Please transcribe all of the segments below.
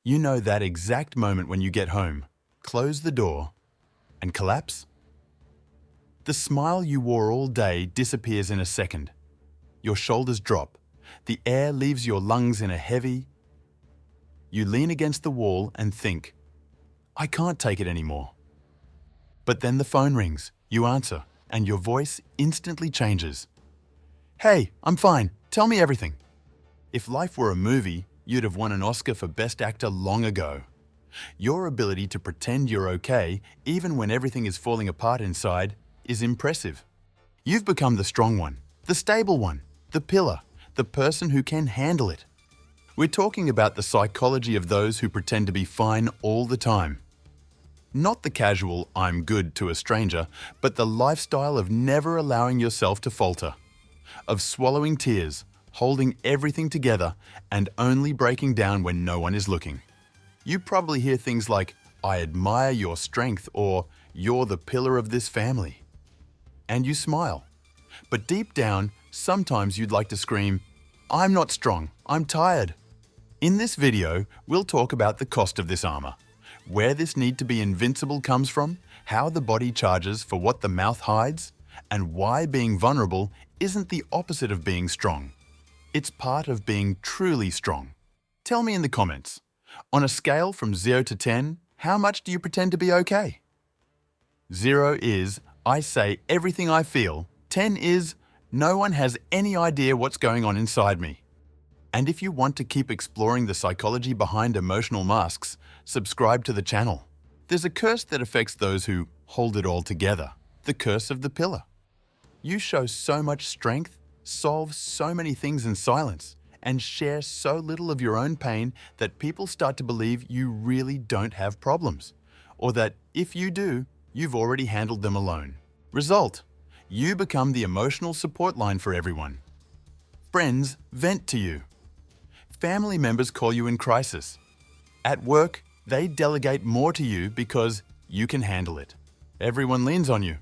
You know that exact moment when you get home, close the door, and collapse? The smile you wore all day disappears in a second. Your shoulders drop. The air leaves your lungs in a heavy. You lean against the wall and think, I can't take it anymore. But then the phone rings, you answer, and your voice instantly changes. Hey, I'm fine. Tell me everything. If life were a movie, you'd have won an Oscar for Best Actor long ago. Your ability to pretend you're okay, even when everything is falling apart inside, is impressive. You've become the strong one, the stable one, the pillar, the person who can handle it. We're talking about the psychology of those who pretend to be fine all the time. Not the casual "I'm good" to a stranger, but the lifestyle of never allowing yourself to falter, of swallowing tears, holding everything together, and only breaking down when no one is looking. You probably hear things like, I admire your strength, or you're the pillar of this family. And you smile. But deep down, sometimes you'd like to scream, I'm not strong, I'm tired. In this video, we'll talk about the cost of this armor, where this need to be invincible comes from, how the body charges for what the mouth hides, and why being vulnerable isn't the opposite of being strong. It's part of being truly strong. Tell me in the comments, on a scale from 0 to 10, how much do you pretend to be okay? 0 is, I say everything I feel. 10 is, no one has any idea what's going on inside me. And if you want to keep exploring the psychology behind emotional masks, subscribe to the channel. There's a curse that affects those who hold it all together, the curse of the pillar. You show so much strength, solve so many things in silence, and share so little of your own pain that people start to believe you really don't have problems, or that if you do, you've already handled them alone. Result: you become the emotional support line for everyone. Friends vent to you. Family members call you in crisis. At work, they delegate more to you because you can handle it. Everyone leans on you.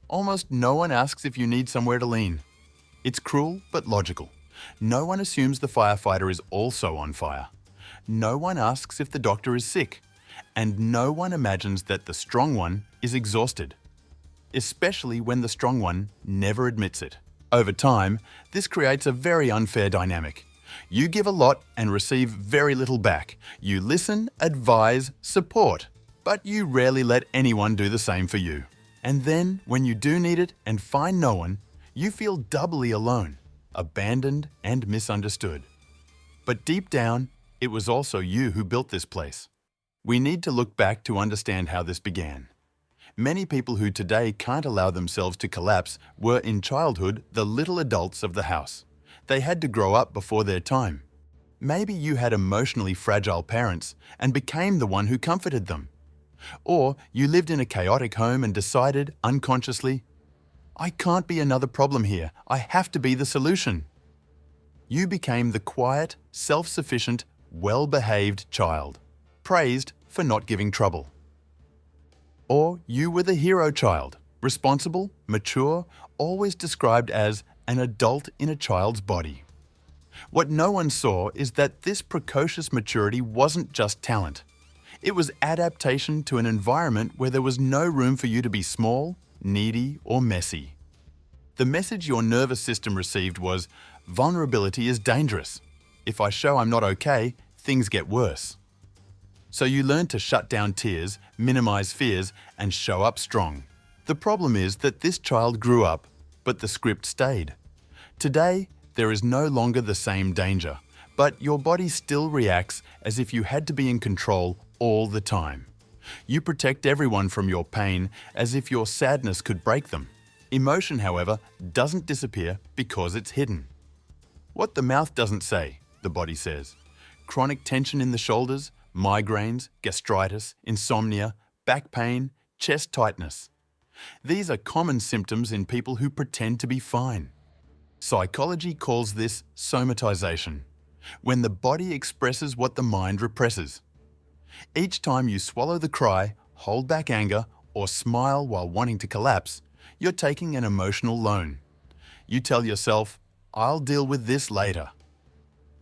Almost no one asks if you need somewhere to lean. It's cruel but logical. No one assumes the firefighter is also on fire. No one asks if the doctor is sick. And no one imagines that the strong one is exhausted, especially when the strong one never admits it. Over time, this creates a very unfair dynamic. You give a lot and receive very little back. You listen, advise, support, but you rarely let anyone do the same for you. And then, when you do need it and find no one, you feel doubly alone, abandoned and misunderstood. But deep down, it was also you who built this place. We need to look back to understand how this began. Many people who today can't allow themselves to collapse were in childhood the little adults of the house. They had to grow up before their time. Maybe you had emotionally fragile parents and became the one who comforted them. Or you lived in a chaotic home and decided, unconsciously, I can't be another problem here, I have to be the solution. You became the quiet, self-sufficient, well-behaved child, praised for not giving trouble. Or you were the hero child, responsible, mature, always described as an adult in a child's body. What no one saw is that this precocious maturity wasn't just talent. It was adaptation to an environment where there was no room for you to be small, needy, or messy. The message your nervous system received was, vulnerability is dangerous. If I show I'm not okay, things get worse. So you learned to shut down tears, minimize fears, and show up strong. The problem is that this child grew up, but the script stayed. Today, there is no longer the same danger, but your body still reacts as if you had to be in control all the time. You protect everyone from your pain as if your sadness could break them. Emotion, however, doesn't disappear because it's hidden. What the mouth doesn't say, the body says. Chronic tension in the shoulders, migraines, gastritis, insomnia, back pain, chest tightness. These are common symptoms in people who pretend to be fine. Psychology calls this somatization, when the body expresses what the mind represses. Each time you swallow the cry, hold back anger, or smile while wanting to collapse, you're taking an emotional loan. You tell yourself, I'll deal with this later.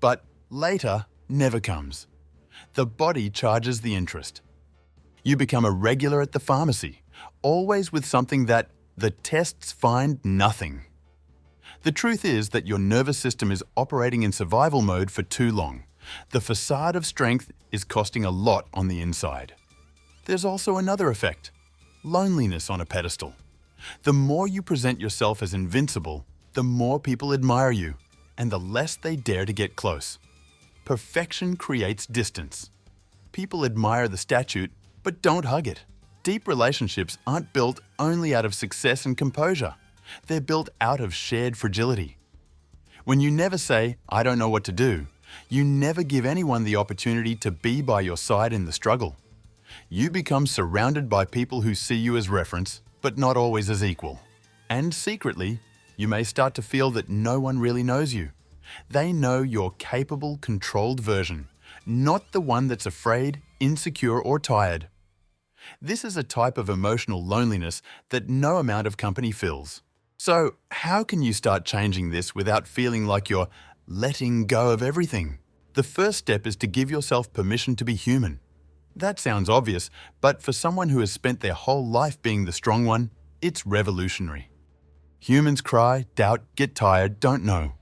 But later never comes. the body charges the interest. You become a regular at the pharmacy, always with something that the tests find nothing. The truth is that your nervous system is operating in survival mode for too long. The facade of strength is costing a lot on the inside. There's also another effect: loneliness on a pedestal. The more you present yourself as invincible, the more people admire you, and the less they dare to get close. Perfection creates distance. People admire the statue, but don't hug it. Deep relationships aren't built only out of success and composure. They're built out of shared fragility. When you never say, "I don't know what to do," you never give anyone the opportunity to be by your side in the struggle. You become surrounded by people who see you as reference, but not always as equal. And secretly, you may start to feel that no one really knows you. They know your capable, controlled version, not the one that's afraid, insecure, or tired. This is a type of emotional loneliness that no amount of company fills. So, how can you start changing this without feeling like you're letting go of everything? The first step is to give yourself permission to be human. That sounds obvious, but for someone who has spent their whole life being the strong one, it's revolutionary. Humans cry, doubt, get tired, don't know.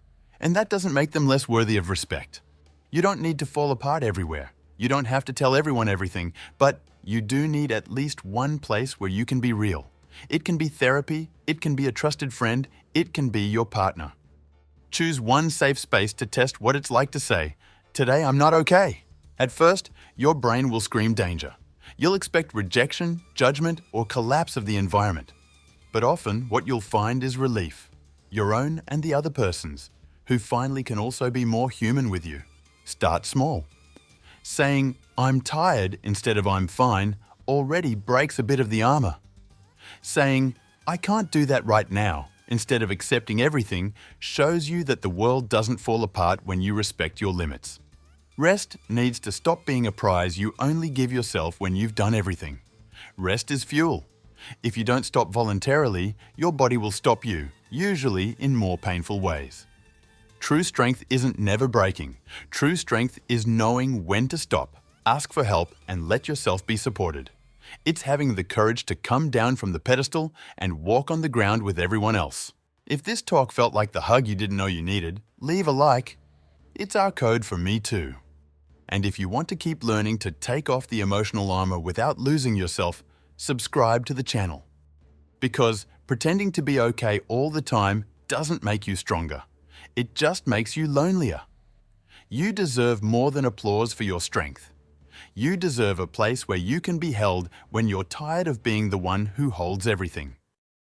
And that doesn't make them less worthy of respect. You don't need to fall apart everywhere. You don't have to tell everyone everything, but you do need at least one place where you can be real. It can be therapy, it can be a trusted friend, it can be your partner. Choose one safe space to test what it's like to say, "Today I'm not okay." At first, your brain will scream danger. You'll expect rejection, judgment, or collapse of the environment. But often, what you'll find is relief, your own and the other person's, who finally can also be more human with you. Start small. Saying, "I'm tired" instead of "I'm fine" already breaks a bit of the armor. Saying, "I can't do that right now," instead of accepting everything, shows you that the world doesn't fall apart when you respect your limits. Rest needs to stop being a prize you only give yourself when you've done everything. Rest is fuel. If you don't stop voluntarily, your body will stop you, usually in more painful ways. True strength isn't never breaking. True strength is knowing when to stop, ask for help, and let yourself be supported. It's having the courage to come down from the pedestal and walk on the ground with everyone else. If this talk felt like the hug you didn't know you needed, leave a like. It's our code for me too. And if you want to keep learning to take off the emotional armor without losing yourself, subscribe to the channel. Because pretending to be okay all the time doesn't make you stronger. It just makes you lonelier. You deserve more than applause for your strength. You deserve a place where you can be held when you're tired of being the one who holds everything.